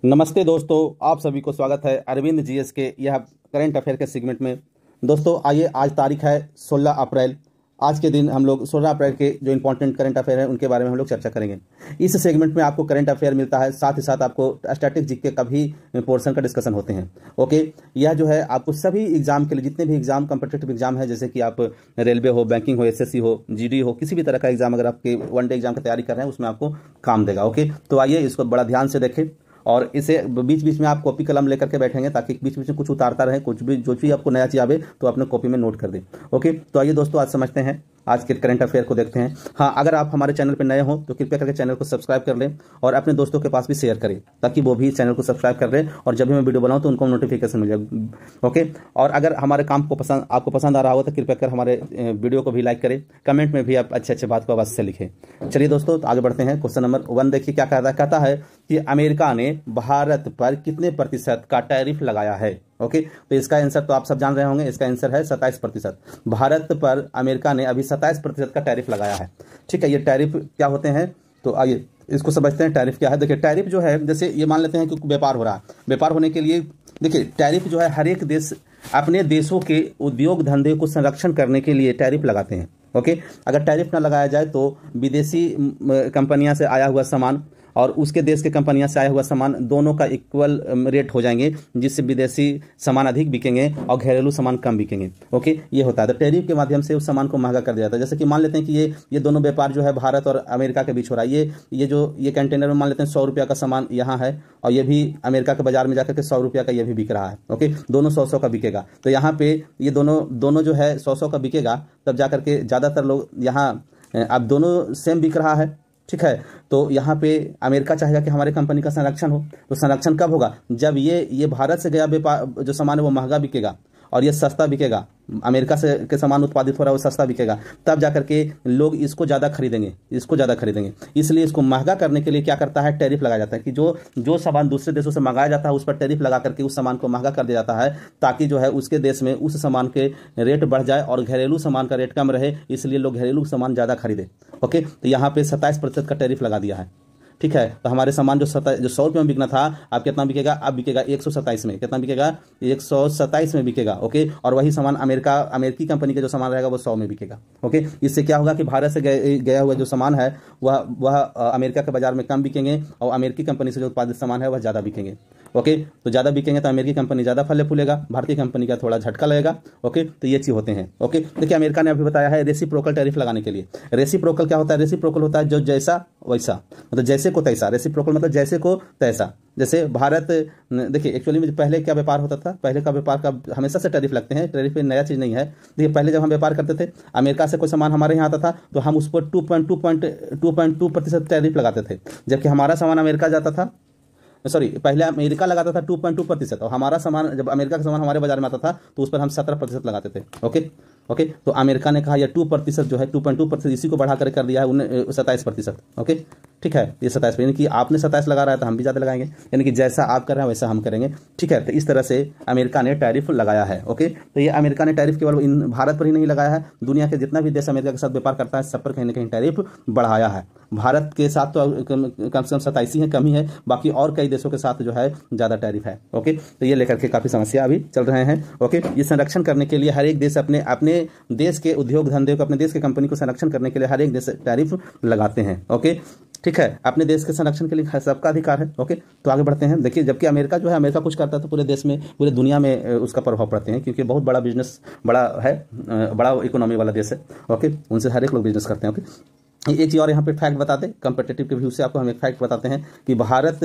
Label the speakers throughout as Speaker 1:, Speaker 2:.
Speaker 1: नमस्ते दोस्तों, आप सभी को स्वागत है अरविंद जीएस के यह करंट अफेयर के सेगमेंट में। दोस्तों आइए, आज तारीख है 16 अप्रैल। आज के दिन हम लोग 16 अप्रैल के जो इंपॉर्टेंट करंट अफेयर है उनके बारे में हम लोग चर्चा करेंगे। इस सेगमेंट में आपको करंट अफेयर मिलता है, साथ ही साथ आपको स्टैटिक जीके का भी पोर्शन का डिस्कशन होते हैं। ओके, यह जो है आपको सभी एग्जाम के लिए, जितने भी एग्जाम कॉम्पिटिटिव एग्जाम है, जैसे कि आप रेलवे हो, बैंकिंग हो, एसएससी हो, जीडी हो, किसी भी तरह का एग्जाम अगर आपके वनडे एग्जाम की तैयारी कर रहे हैं उसमें आपको काम देगा। ओके, तो आइए इसको बड़ा ध्यान से देखें और इसे बीच बीच में आप कॉपी कलम लेकर के बैठेंगे ताकि बीच बीच में कुछ उतारता रहे, कुछ भी जो भी आपको नया चीज आवे तो अपने कॉपी में नोट कर दें। ओके, तो आइए दोस्तों आज समझते हैं, आज के करंट अफेयर को देखते हैं। हाँ, अगर आप हमारे चैनल पर नए हो तो कृपया करके चैनल को सब्सक्राइब कर लें और अपने दोस्तों के पास भी शेयर करें ताकि वो भी चैनल को सब्सक्राइब कर लें और जब भी मैं वीडियो बनाऊं तो उनको नोटिफिकेशन मिल जाए। ओके, और अगर हमारे काम को आपको पसंद आ रहा हो तो कृपया कर हमारे वीडियो को भी लाइक करें, कमेंट में भी आप अच्छे अच्छे बात को आवाज से लिखें। चलिए दोस्तों, तो आगे बढ़ते हैं। क्वेश्चन नंबर 1 देखिए क्या कहता है कि अमेरिका ने भारत पर कितने प्रतिशत का टैरिफ लगाया है। ओके, तो इसका आंसर तो आप सब जान रहे होंगे, इसका आंसर है 27%। भारत पर अमेरिका ने अभी 27% का टैरिफ लगाया है। ठीक है, ये टैरिफ क्या होते हैं तो आइए इसको समझते हैं। टैरिफ क्या है? देखिए, टैरिफ जो है, जैसे ये मान लेते हैं कि व्यापार हो रहा है, व्यापार होने के लिए देखिए टैरिफ जो है हर एक देश अपने देशों के उद्योग धंधे को संरक्षण करने के लिए टैरिफ लगाते हैं। ओके, अगर टैरिफ ना लगाया जाए तो विदेशी कंपनियां से आया हुआ सामान और उसके देश के कंपनियां से आया हुआ सामान दोनों का इक्वल रेट हो जाएंगे, जिससे विदेशी सामान अधिक बिकेंगे और घरेलू सामान कम बिकेंगे। ओके, ये होता है। तो टैरिफ के माध्यम से उस सामान को महंगा कर दिया जाता है। जैसे कि मान लेते हैं कि ये दोनों व्यापार जो है भारत और अमेरिका के बीच हो रहा है। ये कंटेनर में मान लेते हैं 100 रुपया का सामान यहाँ है और ये भी अमेरिका के बाजार में जाकर के 100 रुपया का ये भी बिक रहा है। ओके, दोनों 100 का बिकेगा। तो यहाँ पे ये दोनों जो है 100 का बिकेगा, तब जाकर के ज्यादातर लोग यहाँ अब दोनों सेम बिक रहा है। ठीक है, तो यहाँ पे अमेरिका चाहेगा कि हमारे कंपनी का संरक्षण हो। तो संरक्षण कब होगा? जब ये भारत से गया व्यापार जो सामान है वो महंगा बिकेगा और ये सस्ता बिकेगा, अमेरिका से के सामान उत्पादित हो रहा है वो सस्ता बिकेगा, तब जाकर के लोग इसको ज़्यादा खरीदेंगे। इसलिए इसको महंगा करने के लिए क्या करता है? टैरिफ लगाया जाता है कि जो सामान दूसरे देशों से मंगाया जाता है उस पर टैरिफ लगा करके उस सामान को महंगा कर दिया जाता है, ताकि जो है उसके देश में उस सामान के रेट बढ़ जाए और घरेलू सामान का रेट कम रहे, इसलिए लोग घरेलू सामान ज़्यादा खरीदे। ओके, तो यहाँ पे 27% का टैरिफ लगा दिया है। ठीक है, तो हमारे सामान जो 100 रुपये में बिकना था, अब कितना बिकेगा? अब बिकेगा 127 में। कितना बिकेगा? 127 में बिकेगा। ओके, और वही सामान अमेरिकी कंपनी का जो सामान रहेगा वो 100 में बिकेगा। ओके, इससे क्या होगा कि भारत से गया हुआ जो सामान है वह अमेरिका के बाजार में कम बिकेंगे और अमेरिकी कंपनी से जो उत्पादित सामान है वह ज़्यादा बिकेंगे। ओके, तो ज़्यादा बिकेंगे तो अमेरिकी कंपनी ज़्यादा फले फूलेगा, भारतीय कंपनी का थोड़ा झटका लगेगा। ओके, तो ये चीज़ होते हैं। ओके, देखिए अमेरिका ने अभी बताया है रेसिप्रोकल टैरिफ लगाने के लिए। रेसिप्रोकल क्या होता है? रेसिप्रोकल होता है जो जैसा वैसा, मतलब जैसे को तैसा। रेसिप्रोकल मतलब जैसे को तैसा। जैसे भारत, देखिए एक्चुअली में पहले क्या व्यापार होता था, पहले का व्यापार का हमेशा से टैरिफ लगते हैं, टैरिफ पे नया चीज़ नहीं है। देखिए पहले जब हम व्यापार करते थे, अमेरिका से कोई सामान हमारे यहाँ आता था तो हम उस पर 2.2% टैरिफ लगाते थे, जबकि हमारा सामान अमेरिका जाता था, सॉरी पहले अमेरिका लगाता था 2.2% और हमारा सामान, जब अमेरिका का सामान हमारे बाजार में आता था तो उस पर हम 17% लगाते थे। ओके, तो अमेरिका ने कहा यह 2% जो है 2.2%, इसी को बढ़ा कर दिया है 27%। ओके, ठीक है, ये 27, यानी कि आपने 27 लगा रहा है तो हम भी ज़्यादा लगाएंगे, यानी कि जैसा आप कर रहे हैं वैसा हम करेंगे। ठीक है, तो इस तरह से अमेरिका ने टैरिफ लगाया है। ओके, तो ये अमेरिका ने टैरिफ केवल भारत पर ही नहीं लगाया है, दुनिया के जितना भी देश अमेरिका के साथ व्यापार करता है सब पर कहीं ना कहीं टैरिफ बढ़ाया है। भारत के साथ तो कम से कम 27 है, कम ही है, बाकी और कई देशों के साथ जो है ज़्यादा टैरिफ है। ओके, तो ये लेकर के काफ़ी समस्या अभी चल रहे हैं। ओके, ये संरक्षण करने के लिए हर एक देश अपने देश के उद्योग धंधे को, अपने देश की कंपनी को संरक्षण करने के लिए हर एक देश टैरिफ लगाते हैं। ओके, ठीक है, अपने देश के संरक्षण के लिए सबका अधिकार है। ओके, तो आगे बढ़ते हैं। देखिए, जबकि अमेरिका जो है, अमेरिका कुछ करता है तो पूरे देश में, पूरे दुनिया में उसका प्रभाव पड़ते हैं, क्योंकि बहुत बड़ा बिजनेस, बड़ा इकोनॉमी वाला देश है। ओके, उनसे हर एक लोग बिजनेस करते हैं। ओके, एक चीज़ और यहाँ पे फैक्ट बताते हैं, कंपेटिटिव के व्यू से आपको हम एक फैक्ट बताते हैं कि भारत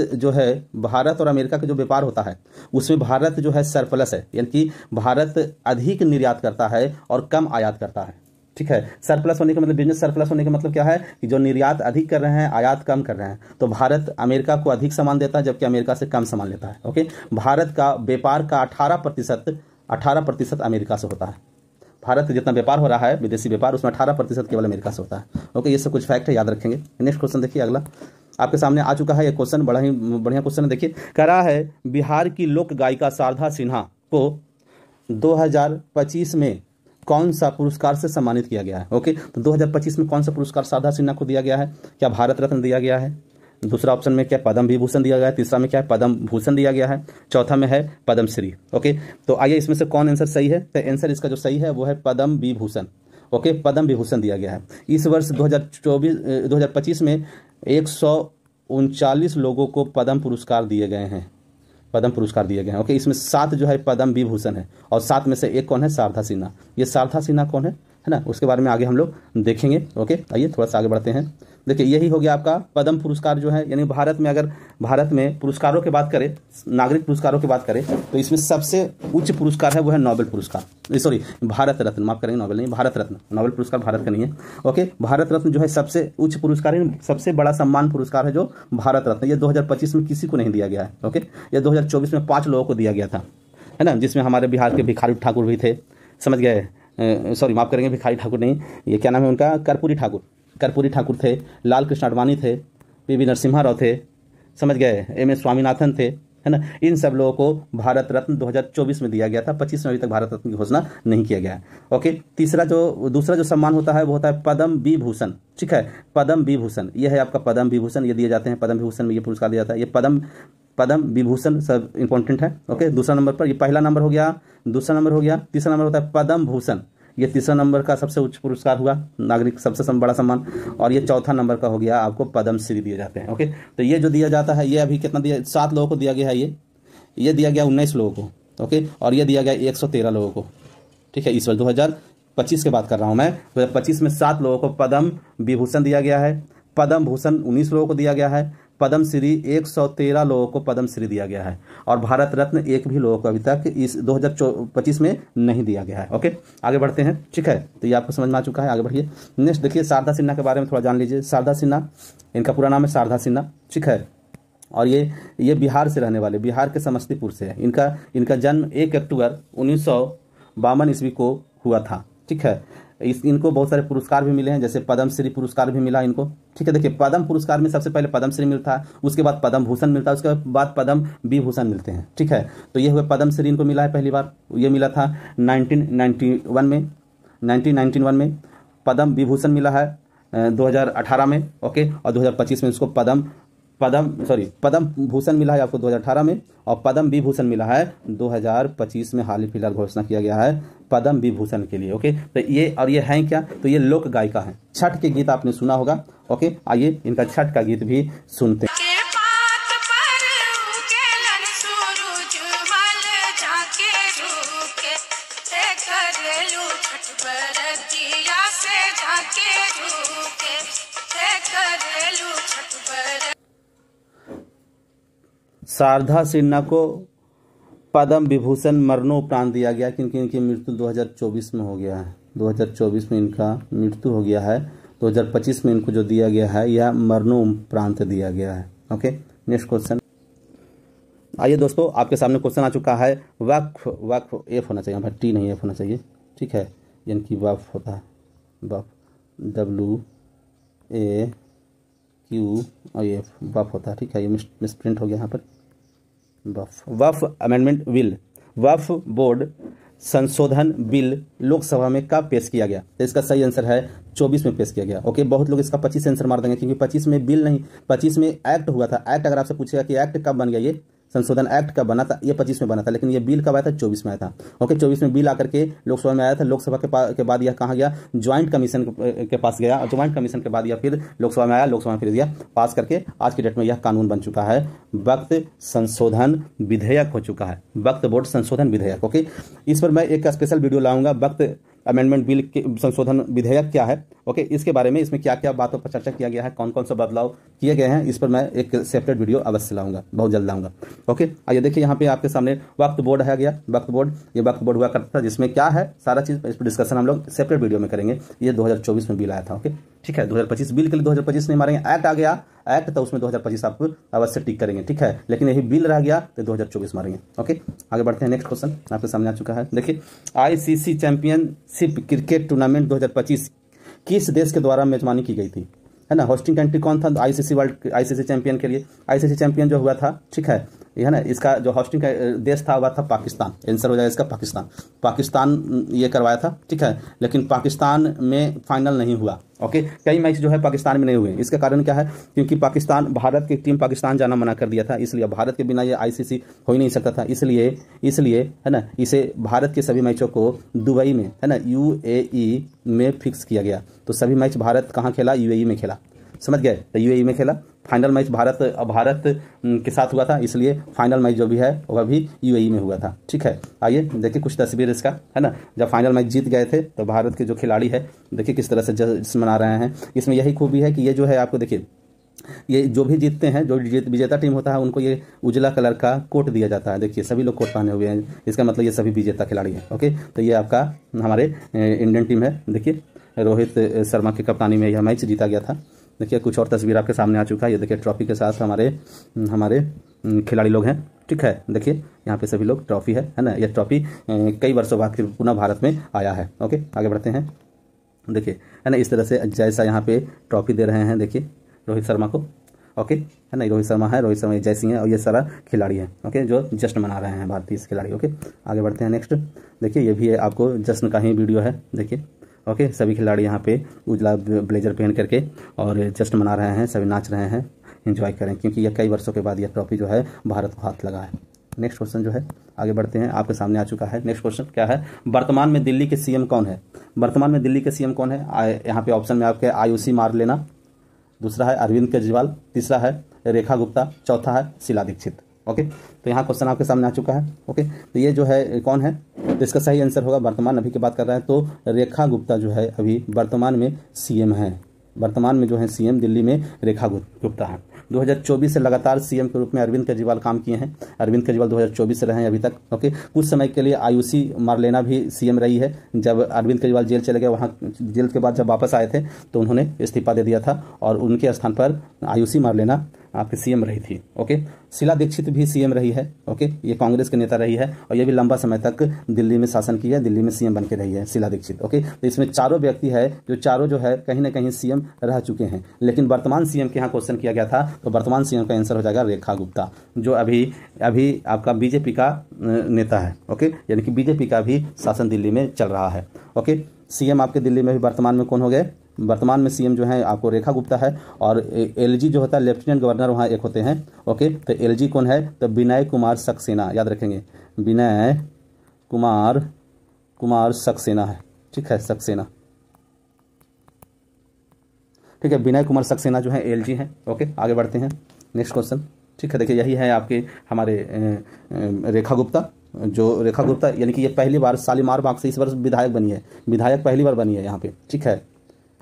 Speaker 1: और अमेरिका का जो व्यापार होता है उसमें भारत जो है सरप्लस है, यानी कि भारत अधिक निर्यात करता है और कम आयात करता है। ठीक है, सरप्लस होने का मतलब, बिजनेस सरप्लस होने का मतलब क्या है कि जो निर्यात अधिक कर रहे हैं, आयात कम कर रहे हैं। तो भारत अमेरिका को अधिक सामान देता है जबकि अमेरिका से कम सामान लेता है। ओके, भारत का व्यापार का 18% अमेरिका से होता है। भारत जितना व्यापार हो रहा है विदेशी व्यापार, उसमें 18% केवल अमेरिका से होता है। ओके, ये सब कुछ फैक्ट है, याद रखेंगे। नेक्स्ट क्वेश्चन देखिए, अगला आपके सामने आ चुका है। ये क्वेश्चन बड़ा ही बढ़िया क्वेश्चन है। देखिए, कह रहा है बिहार की लोक गायिका शारदा सिन्हा को 2025 में कौन सा पुरस्कार से सम्मानित किया गया है? ओके, तो 2025 में कौन सा पुरस्कार शारदा सिन्हा को दिया गया है? क्या भारत रत्न दिया गया है, दूसरा ऑप्शन में क्या पद्म विभूषण दिया गया है, तीसरा में क्या है पद्म भूषण दिया गया है, चौथा में है पद्मश्री। ओके, तो आइए इसमें से कौन आंसर सही है। तो आंसर इसका जो सही है वो है पद्म विभूषण। ओके, पद्म विभूषण दिया गया है। इस वर्ष 2025 में 139 लोगों को पद्म पुरस्कार दिए गए हैं, पद्म पुरस्कार दिए गए हैं। ओके, इसमें 7 जो है पद्म विभूषण है और 7 में से एक कौन है, शारदा सिन्हा। ये शारदा सिन्हा कौन है ना, उसके बारे में आगे हम लोग देखेंगे। ओके, आइए थोड़ा सा आगे बढ़ते हैं। देखिए यही हो गया आपका पद्म पुरस्कार जो है, यानी भारत में, अगर भारत में पुरस्कारों की बात करें, नागरिक पुरस्कारों की बात करें, तो इसमें सबसे उच्च पुरस्कार है वो है नोबेल पुरस्कार, सॉरी भारत रत्न, माफ करेंगे नोबेल नहीं, भारत रत्न। नोबेल पुरस्कार भारत का नहीं है। ओके, भारत रत्न जो है सबसे उच्च पुरस्कार है, सबसे बड़ा सम्मान पुरस्कार है जो भारत रत्न। ये 2025 में किसी को नहीं दिया गया है। ओके, ये 2024 में 5 लोगों को दिया गया था, है ना, जिसमें हमारे बिहार के भिखारी ठाकुर भी थे, समझ गए, सॉरी माफ करेंगे भिखारी ठाकुर नहीं, ये क्या नाम है उनका, कर्पूरी ठाकुर थे, लाल कृष्ण आडवाणी थे, पीवी नरसिम्हा राव थे, समझ गए, MS स्वामीनाथन थे, है ना। इन सब लोगों को भारत रत्न 2024 में दिया गया था। 25 में अभी तक भारत रत्न की घोषणा नहीं किया गया है। ओके, दूसरा जो सम्मान होता है वो होता है पद्म विभूषण। ठीक है, पद्म विभूषण ये है आपका पद्म विभूषण, ये दिए जाते हैं। पद्म विभूषण में ये पुरस्कार दिया जाता है। ये पद्म विभूषण सब इंपॉर्टेंट है। ओके, दूसरा नंबर पर, ये पहला नंबर हो गया, दूसरा नंबर हो गया, तीसरा नंबर होता है पद्म भूषण, ये तीसरा नंबर का सबसे उच्च पुरस्कार हुआ, नागरिक सबसे बड़ा सम्मान। और ये चौथा नंबर का हो गया आपको पद्मश्री दिए जाते हैं। ओके, तो ये जो दिया जाता है ये अभी कितना दिया, 7 लोगों को दिया गया है, ये दिया गया 19 लोगों को। ओके, और ये दिया गया 113 लोगों को। ठीक है, इस वर्ष 2025 की बात कर रहा हूं मैं। 2025 में 7 लोगों को पद्म विभूषण दिया गया है, पद्म भूषण 19 लोगों को दिया गया है, पद्मश्री 113 लोगों को पद्मश्री दिया गया है, और भारत रत्न एक भी लोगों को अभी तक इस 2025 में नहीं दिया गया है। ओके, आगे बढ़ते हैं। ठीक है, तो ये आपको समझ में आ चुका है, आगे बढ़िए। नेक्स्ट देखिए, शारदा सिन्हा के बारे में थोड़ा जान लीजिए। शारदा सिन्हा, इनका पूरा नाम है शारदा सिन्हा। ठीक है, और ये बिहार से रहने वाले, बिहार के समस्तीपुर से है। इनका जन्म 1 अक्टूबर 1952 ईस्वी को हुआ था। ठीक है, इनको बहुत सारे पुरस्कार भी मिले हैं, जैसे पद्मश्री पुरस्कार भी मिला इनको। ठीक है, देखिए पद्म पुरस्कार में सबसे पहले पद्मश्री मिलता है, उसके बाद पद्म भूषण मिलता है, उसके बाद पद्म विभूषण मिलते हैं। ठीक है, तो ये हुए पद्मश्री इनको मिला है पहली बार, ये मिला था 1991 में। पद्म विभूषण मिला है 2018 में। ओके, और 2025 में इसको पद्म भूषण मिला है आपको 2018 में, और पद्म विभूषण मिला है 2025 में। हाल ही फिलहाल घोषणा किया गया है पद्म विभूषण के लिए। ओके, तो ये है क्या, तो ये लोक गायिका है। छठ के गीत आपने सुना होगा। ओके, आइए इनका छठ का गीत भी सुनते हैं। शारदा सिन्हा को पद्म विभूषण मरणोपरांत दिया गया, क्योंकि इनकी मृत्यु 2024 में हो गया है। 2024 में इनका मृत्यु हो गया है। 2025 में इनको जो दिया गया है यह मरणोपरांत दिया गया है। Okay, next question. आइए दोस्तों, आपके सामने क्वेश्चन आ चुका है। वक्फ एफ होना चाहिए, टी नहीं एफ होना चाहिए। ठीक है, यानी कि वक्फ होता है, वक्फ WAQF वक्फ होता है। ठीक है, ये मिसप्रिंट हो गया यहाँ पर। वक्फ अमेंडमेंट बिल, वक्फ बोर्ड संशोधन बिल लोकसभा में कब पेश किया गया? तो इसका सही आंसर है 24 में पेश किया गया। ओके, बहुत लोग इसका 25 आंसर मार देंगे, क्योंकि 25 में बिल नहीं, 25 में एक्ट हुआ था। एक्ट अगर आपसे पूछेगा कि एक्ट कब बन गया, ये संशोधन एक्ट कब बना था, ये 25 में बना था, लेकिन ये बिल कब आया था? 24 में आया था। ओके, 24 में बिल आकर के लोकसभा में आया था। लोकसभा के बाद यह कहाँ गया? ज्वाइंट कमीशन के पास गया, और ज्वाइंट कमीशन के बाद यह फिर लोकसभा में आया, लोकसभा में फिर दिया पास करके आज की डेट में यह कानून बन चुका है। वक्फ संशोधन विधेयक हो चुका है, वक्फ बोर्ड संशोधन विधेयक। ओके, इस पर मैं एक स्पेशल वीडियो लाऊंगा, वक्फ अमेंडमेंट बिल के संशोधन विधेयक क्या है। ओके, इसके बारे में, इसमें क्या क्या बातों पर चर्चा किया गया है, कौन कौन सा बदलाव किए गए हैं, इस पर मैं एक सेपरेट वीडियो अवश्य लाऊंगा, बहुत जल्द लाऊंगा। ओके, आइए देखिए यहाँ पे आपके सामने वक्फ बोर्ड है गया। वक्फ बोर्ड, ये वक्फ बोर्ड हुआ करता था, जिसमें क्या है सारा चीज, इस पर डिस्कशन हम लोग सेपरेट वीडियो में करेंगे। ये 2024 में बिल आया था। ओके, ठीक है, 2025 बिल के लिए 2025 नहीं मारेंगे, एक्ट आ गया एक्ट, तो उसमें 2025 आपको अवश्य टिक करेंगे। ठीक है, लेकिन यही बिल रह गया तो 2024 मारेंगे। ओके, आगे बढ़ते हैं। नेक्स्ट क्वेश्चन आपके सामने आ चुका है। देखिए, ICC चैंपियनशिप क्रिकेट टूर्नामेंट 2025 किस देश के द्वारा मेजबानी की गई थी, है ना? होस्टिंग कंट्री कौन था ICC चैंपियन के लिए? ICC चैंपियन जो हुआ था, ठीक है, है ना, इसका जो होस्टिंग का देश था वह था पाकिस्तान। आंसर हो जाएगा इसका पाकिस्तान। पाकिस्तान ये करवाया था, ठीक है, लेकिन पाकिस्तान में फाइनल नहीं हुआ। ओके, कई मैच जो है पाकिस्तान में नहीं हुए। इसका कारण क्या है? क्योंकि पाकिस्तान, भारत की टीम पाकिस्तान जाना मना कर दिया था, इसलिए भारत के बिना ये आईसीसी हो ही नहीं सकता था। इसलिए है ना, इसे भारत के सभी मैचों को दुबई में, है ना, यूएई में फिक्स किया गया। तो सभी मैच भारत कहाँ खेला? यूएई में खेला, समझ गए? तो यूएई में खेला। फाइनल मैच भारत के साथ हुआ था, इसलिए फाइनल मैच जो भी है वह भी यूएई में हुआ था, ठीक है। आइए देखिए कुछ तस्वीर इसका, है ना, जब फाइनल मैच जीत गए थे तो भारत के जो खिलाड़ी है देखिए किस तरह से जश्न मना रहे हैं। इसमें यही खूबी है कि ये जो है आपको देखिए, ये जो भी जीतते हैं, जो विजेता टीम होता है, उनको ये उजला कलर का कोट दिया जाता है। देखिए सभी लोग कोट पहने हुए हैं, इसका मतलब ये सभी विजेता खिलाड़ी हैं। ओके, तो ये आपका हमारे इंडियन टीम है। देखिए रोहित शर्मा की कप्तानी में यह मैच जीता गया था। देखिए कुछ और तस्वीर आपके सामने आ चुका है। ये देखिए ट्रॉफी के साथ हमारे खिलाड़ी लोग हैं, ठीक है। देखिए यहाँ पे सभी लोग, ट्रॉफी है ना, यह ट्रॉफी कई वर्षों बाद पुनः भारत में आया है। ओके, आगे बढ़ते हैं। देखिए है ना, इस तरह से जैसा यहाँ पे ट्रॉफी दे रहे हैं, देखिए रोहित शर्मा को। ओके, है ना, रोहित शर्मा जय सिंह है और ये सारा खिलाड़ी है। ओके, जो जश्न मना रहे हैं भारतीय खिलाड़ी। ओके, आगे बढ़ते हैं नेक्स्ट। देखिए ये भी है आपको जश्न का ही वीडियो है। देखिए ओके, सभी खिलाड़ी यहाँ पे उजला ब्लेजर पहन करके और जश्न मना रहे हैं, सभी नाच रहे हैं, एंजॉय करें, क्योंकि यह कई वर्षों के बाद यह ट्रॉफी जो है भारत को हाथ लगा है। नेक्स्ट क्वेश्चन जो है, आगे बढ़ते हैं, आपके सामने आ चुका है। नेक्स्ट क्वेश्चन क्या है? वर्तमान में दिल्ली के सीएम कौन है? वर्तमान में दिल्ली के सीएम कौन है? यहाँ पे ऑप्शन में आपके आयुषी मारलेना, दूसरा है अरविंद केजरीवाल, तीसरा है रेखा गुप्ता, चौथा है शीला दीक्षित। ओके, तो यहाँ क्वेश्चन आपके सामने आ चुका है। ओके, तो ये जो है कौन है, तो इसका सही आंसर होगा, वर्तमान अभी की बात कर रहे हैं तो रेखा गुप्ता जो है अभी वर्तमान में सीएम है। वर्तमान में जो है सीएम दिल्ली में रेखा गुप्ता है। 2024 से लगातार सीएम के रूप में अरविंद केजरीवाल काम किए हैं। अरविंद केजरीवाल 2024 से रहे हैं अभी तक। ओके, कुछ समय के लिए आयुषी मारलेना भी सीएम रही है। जब अरविंद केजरीवाल जेल चले गए, वहाँ जेल के बाद जब वापस आए थे तो उन्होंने इस्तीफा दे दिया था और उनके स्थान पर आयुषी मारलेना आपकी सीएम रही थी। ओके, शीला दीक्षित भी सीएम रही है। ओके, ये कांग्रेस के नेता रही है और ये भी लंबा समय तक दिल्ली में शासन किया है, दिल्ली में सीएम बन के रही है शीला दीक्षित। ओके, तो इसमें चारों व्यक्ति है जो चारों जो है कहीं ना कहीं सीएम रह चुके हैं। लेकिन वर्तमान सीएम के यहाँ क्वेश्चन किया गया था तो वर्तमान सीएम का आंसर हो जाएगा रेखा गुप्ता, जो अभी आपका बीजेपी का नेता है। ओके, यानी कि बीजेपी का भी शासन दिल्ली में चल रहा है। ओके, सीएम आपके दिल्ली में भी वर्तमान में कौन हो गए? वर्तमान में सीएम जो है आपको रेखा गुप्ता है और एलजी जो होता है लेफ्टिनेंट गवर्नर वहाँ एक होते हैं। ओके, तो एलजी कौन है? तो विनय कुमार सक्सेना, याद रखेंगे, विनय कुमार सक्सेना है, ठीक है, सक्सेना, ठीक है, विनय कुमार सक्सेना जो है एलजी है। ओके, आगे बढ़ते हैं नेक्स्ट क्वेश्चन, ठीक है। देखिए यही है आपके हमारे रेखा गुप्ता, जो रेखा गुप्ता यानी कि ये पहली बार शालीमार बाग से इस वर्ष विधायक बनी है। विधायक पहली बार बनी है यहाँ पे, ठीक है,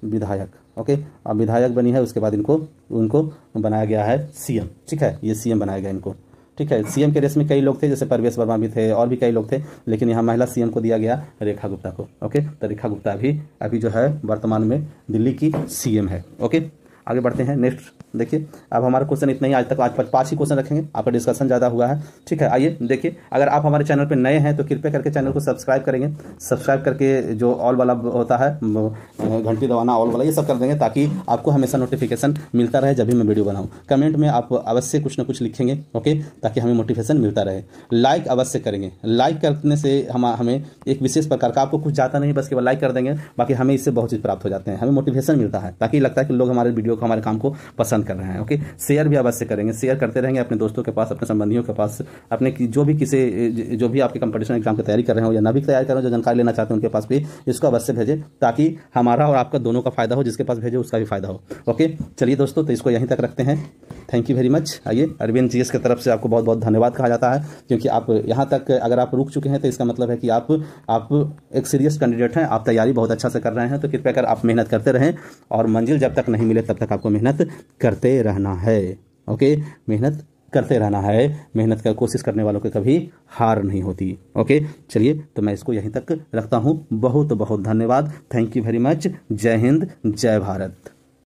Speaker 1: विधायक। ओके, अब विधायक बनी है, उसके बाद उनको बनाया गया है सीएम, ठीक है, ये सीएम बनाया गया इनको, ठीक है। सीएम के रेस में कई लोग थे, जैसे परवेश वर्मा भी थे और भी कई लोग थे, लेकिन यहाँ महिला सीएम को दिया गया रेखा गुप्ता को। ओके, तो रेखा गुप्ता अभी जो है वर्तमान में दिल्ली की सीएम है। ओके, आगे बढ़ते हैं नेक्स्ट। देखिए अब हमारा क्वेश्चन इतना ही आज तक, आज 5 ही क्वेश्चन रखेंगे, आपका डिस्कशन ज़्यादा हुआ है, ठीक है। आइए देखिए, अगर आप हमारे चैनल पर नए हैं तो कृपया करके चैनल को सब्सक्राइब करेंगे। सब्सक्राइब करके जो ऑल वाला होता है, घंटी दबाना, ऑल वाला, ये सब कर देंगे ताकि आपको हमेशा नोटिफिकेशन मिलता रहे जब भी मैं वीडियो बनाऊँ। कमेंट में आप अवश्य कुछ ना कुछ लिखेंगे, ओके, ताकि हमें मोटिवेशन मिलता रहे। लाइक अवश्य करेंगे, लाइक करने से हमें एक विशेष प्रकार का, आपको कुछ जाता नहीं, बस केवल लाइक कर देंगे, बाकी हमें इससे बहुत चीज़ प्राप्त हो जाते हैं, हमें मोटिवेशन मिलता है, ताकि लगता है कि लोग हमारे वीडियो को, हमारे काम को पसंद कर रहे हैं। ओके, शेयर भी अवश्य करेंगे, शेयर करते रहेंगे अपने दोस्तों के पास, अपने संबंधियों के पास, अपने जो भी आपके कंपटीशन एग्जाम की तैयारी कर रहे हो या ना भी तैयारी कर रहे हो, जो जानकारी लेना चाहते हैं उनके पास भी इसको अवश्य भेजें, ताकि हमारा और आपका दोनों का फायदा हो, जिसके पास भेजे उसका भी फायदा हो। ओके, चलिए दोस्तों, तो इसको यहीं तक रखते हैं। Thank you very much. आइए, अरविंद जीएस की तरफ से आपको बहुत बहुत धन्यवाद कहा जाता है, क्योंकि आप यहाँ तक अगर आप रुक चुके हैं तो इसका मतलब है कि आप एक सीरियस कैंडिडेट हैं, आप तैयारी बहुत अच्छा से कर रहे हैं। तो कृपया कर आप मेहनत करते रहें और मंजिल जब तक नहीं मिले तब तक आपको मेहनत करते रहना है। ओके, मेहनत करते रहना है, मेहनत कर कोशिश करने वालों के कभी हार नहीं होती। ओके, चलिए, तो मैं इसको यहीं तक रखता हूँ। बहुत बहुत धन्यवाद। Thank you very much. जय हिंद, जय भारत।